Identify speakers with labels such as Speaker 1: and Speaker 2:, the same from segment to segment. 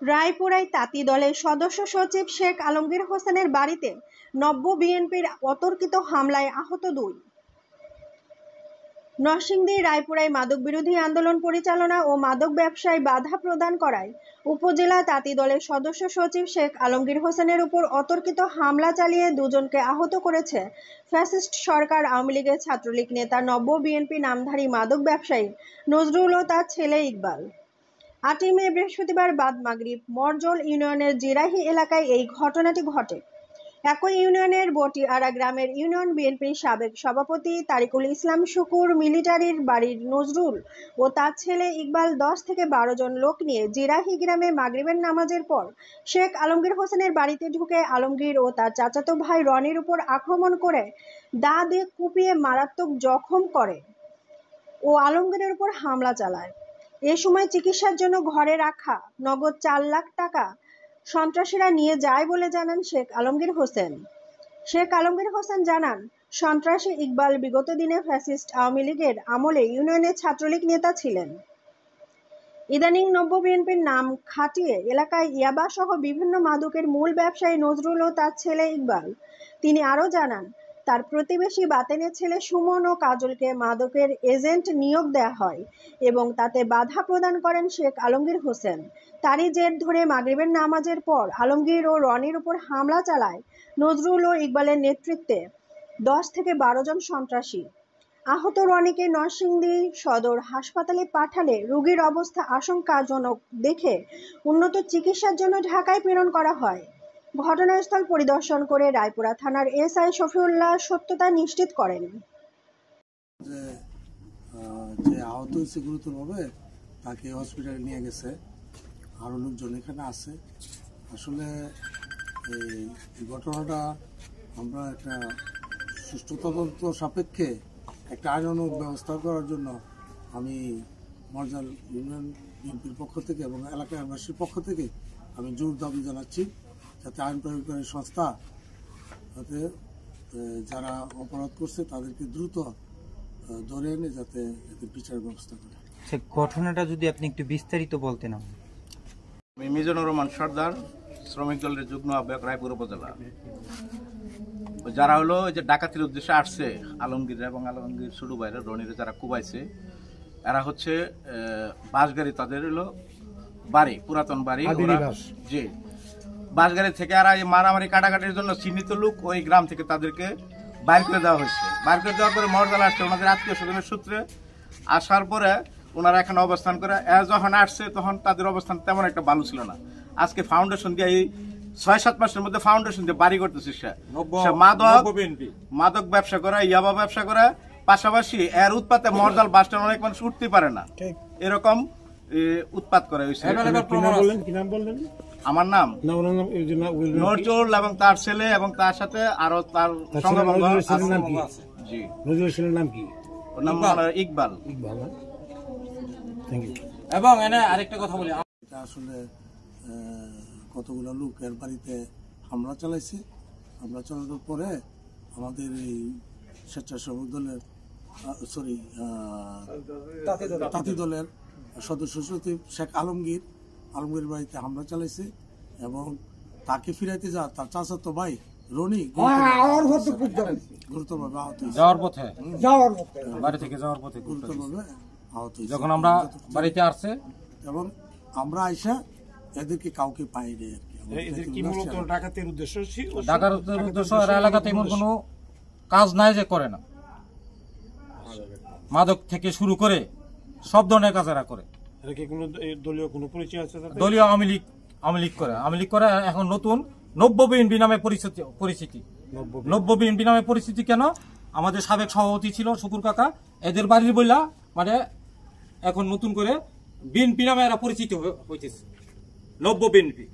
Speaker 1: রায়পুরায় তাঁতি দলের সদস্য সচিব শেখ আলমগীর হোসেনের বাড়িতে নব্য বিএনপির অতর্কিত হামলায় আহত 2। নরসিংদী রায়পুরায় মাদক বিরোধী আন্দোলন পরিচালনা ও মাদক ব্যবসায় বাধা প্রদান করায় উপজেলা তাঁতি দলের সদস্য সচিব শেখ আলমগীর হোসেনের উপর অতর্কিত হামলা চালিয়ে 2 জনকে আহত করেছে ফ্যাসিস্ট সরকার আওয়ামী লীগের ছাত্রলীগ নেতা নব্য বিএনপি নামধারী মাদক ব্যবসায়ী নজরুল ও তার ছেলে ইকবাল। 8 মে বৃহস্পতিবার বাদ মাগরিব মরজল ইউনিয়নের জিরাহি এলাকায় এই ঘটনাটি ঘটে। একই ইউনিয়নের বটিয়ারা গ্রামের ইউনিয়ন বিএনপির সাবেক সভাপতি তারিকুল ইসলাম শুকুর মিলিটারির বাড়ির নজরুল ও তার ছেলে ইকবাল 10 থেকে 12 জন লোক নিয়ে জিরাহি গ্রামে মাগরিবের নামাজের পর শেখ আলমগীর হোসেনের বাড়িতে ঢুকে আলমগীর ও তার চাচাতো ভাই রনির উপর আক্রমণ করে দা দিয়ে কুপিয়ে মারাত্মক জখম করে ও আলমগীরের উপর হামলা চালায়। এ সময় চিকিৎসার জন্য ঘরে রাখা নগদ 4 লাখ টাকা সন্ত্রাসীরা নিয়ে যায় বলে জানান শেখ আলমগীর হোসেন। শেখ আলমগীর হোসেন জানান, সন্ত্রাসী ইকবাল বিগত দিনে ফ্যাসিস্ট আওয়ামী লীগের আমলে ইউনিয়নের ছাত্রলীগ নেতা ছিলেন। ইদানিং নব্য বিএনপির নাম খাটিয়ে এলাকায় ইয়াবা সহ বিভিন্ন মাদকের মূল ব্যবসায়ী নজরুল ও তার ছেলে ইকবাল। তিনি আরও জানান, তার প্রতিবেশী বাতেনের ছেলে সুমন ও কাজলকে মাদকের এজেন্ট নিয়োগ দেওয়া হয় এবং তাতে বাধা প্রদান করেন শেখ আলমগীর হোসেন। তারই জের ধরে মাগরিবের নামাজের পর আলমগীর ও রনির উপর হামলা চালায় নজরুল ও ইকবালের নেতৃত্বে 10 থেকে 12 জন সন্ত্রাসী। আহত রনিকে নরসিংদী সদর হাসপাতালে পাঠালে রোগীর অবস্থা আশঙ্কাজনক দেখে উন্নত চিকিৎসার জন্য ঢাকায় প্রেরণ করা হয়। ঘটনাস্থল পরিদর্শন করে রায়পুরা থানার এসআই শফিউল্লাহ সত্যতা নিশ্চিত করেন।
Speaker 2: যে আহত হয়েছে গুরুতরভাবে তাকে হসপিটালে নিয়ে গেছে, আরও লোকজন এখানে আছে। আসলে এই ঘটনাটা আমরা একটা সুষ্ঠু তদন্ত সাপেক্ষে একটা আইনানুগ ব্যবস্থা করার জন্য আমি মরজাল ইউনিয়ন বিএনপির পক্ষ থেকে এবং এলাকাবাসীর পক্ষ থেকে আমি জোর দাবি জানাচ্ছি যাতে আইন প্রয়োগকারী সংস্থা যাতে যারা অপরাধ করছে তাদেরকে দ্রুত ধরে এনে যাতে এদের বিচারের ব্যবস্থা করে।
Speaker 3: সে ঘটনাটা যদি আপনি একটু বিস্তারিত বলতেন।
Speaker 4: আমি মিজানুর রহমান সর্দার, শ্রমিক দলের যুগ্ম আহ্বায়ক, রায়পুর উপজেলা। যারা হলো যে ডাকাতির উদ্দেশ্যে আসছে আলমগীর এবং আলমগীর ছোট ভাইরা রনিরে যারা কুবাইছে, এরা হচ্ছে বাসগাড়ি, তাদের হলো বাড়ি, পুরাতন বাড়ি, যে বাসগাড়ি থেকে এরা মারামারি কাটাকাটির জন্য চিহ্নিত লোক ওই গ্রাম থেকে তাদেরকে বাইর করে দেওয়া হয়েছে। বাইর করে দেওয়ার পরে মরজাল আসছে ওনাদের আত্মীয় স্বজনের সূত্রে। আসার পরে ওনারা এখানে অবস্থান করে যখন আসছে তখন তাদের অবস্থান তেমন একটা ভালো ছিল না। আজকে ফাউন্ডেশন দিয়ে এই 6-7 মাসের মধ্যে ফাউন্ডেশন দিয়ে বাড়ি করতেছে। সে মাদক ব্যবসা করে, ইয়াবা ব্যবসা করে, পাশাপাশি এর উৎপাতে মরজাল বাস স্ট্যান্ড অনেক মানুষ উঠতে পারে না, এরকম উৎপাত করে। আমার নাম নজরুল এবং তার ছেলে এবং তার সাথে আরো তার ইকবাল।
Speaker 3: এবং আরেকটা কথা বলি,
Speaker 2: এটা আসলে কতগুলো লোক এর বাড়িতে হামলা চালাইছে। হামলা চালানোর পরে আমাদের এই স্বেচ্ছাসেবক দলের তাঁতি দলের সদস্য সচিব শেখ আলমগীর বাড়িতে হামলা চালাইছে এবং তাকে ফিরাইতে তার চাচাতো ভাই রনি গুরুতরভাবে আহত হয়েছে। গুরুতরভাবে আহত হয়েছে।
Speaker 5: যখন আমরা বাড়িতে আসছে
Speaker 2: এবং আমরা আইসা এদেরকে কাউকে পাইনি আর কি।
Speaker 5: ডাকাতের উদ্দেশ্য এলাকাতে এমন কোনো কাজ নাই যে করে না। মাদক থেকে শুরু করে সব ধরনের কাজ এরা করে। দলীয় আওয়ামী লীগ করে এখন নতুন নব্য বিএনপি নামে পরিচিতি। নব্য বিএনপি নামে পরিচিতি কেন? আমাদের সাবেক সভাপতি ছিল শুকুর কাকা, এদের বাড়ির বইলা মানে এখন নতুন করে বিএনপি নামে এরা পরিচিত হইতেছে। নব্য বিএনপি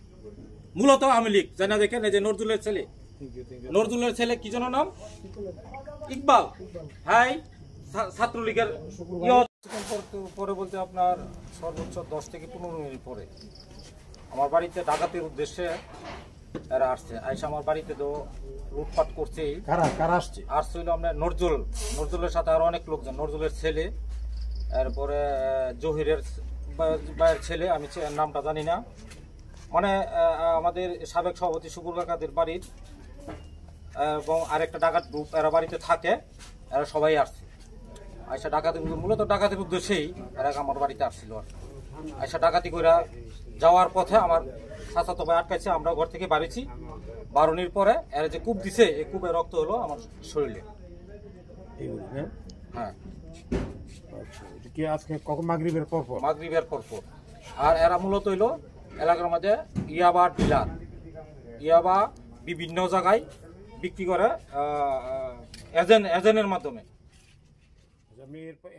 Speaker 5: মূলত আওয়ামী লীগ। জানা দেখেন এই যে নজরুলের ছেলে কি যেন নাম, ইকবাল, হাই ছাত্রলীগের পরে বলতে আপনার সর্বোচ্চ 10 থেকে 15 মিনিট পরে আমার বাড়িতে ডাকাতির উদ্দেশ্যে এরা আসছে। আইসা আমার বাড়িতে তো লুটপাট করছেই। আসছে হইলো আপনার নজরুলের সাথে আরো অনেক লোকজন, নজরুলের ছেলে, এরপরে জহিরের ভাইয়ের ছেলে, আমি নামটা জানি না, মানে আমাদের সাবেক সভাপতি শুকুর কাকাদের বাড়ির এবং আরেকটা ডাকাত গ্রুপ এরা বাড়িতে থাকে, এরা সবাই আসছে। আচ্ছা ডাকাতি মূলত ডাকাতির উদ্দেশ্যেই এরা আমার বাড়িতে আসছিল। আচ্ছা ডাকাতি করে যাওয়ার পথে আমার চাচাতো ভাই আটকাইছে, আমরা ঘর থেকে বাড়িছি। বারণির পরে এরা যে কূপ দিছে, এই কূপে রক্ত হলো আমার শরীরে। হ্যাঁ,
Speaker 6: কি আজকে কখন মাগরিবের পর পর?
Speaker 5: মাগরিবের পর। আর এরা মূলত হইলো এলাকার মধ্যে ইয়াবা ডিলার, ইয়াবা বিভিন্ন জায়গায় বিক্রি করে এজেন্টের মাধ্যমে।
Speaker 6: আমি এরপর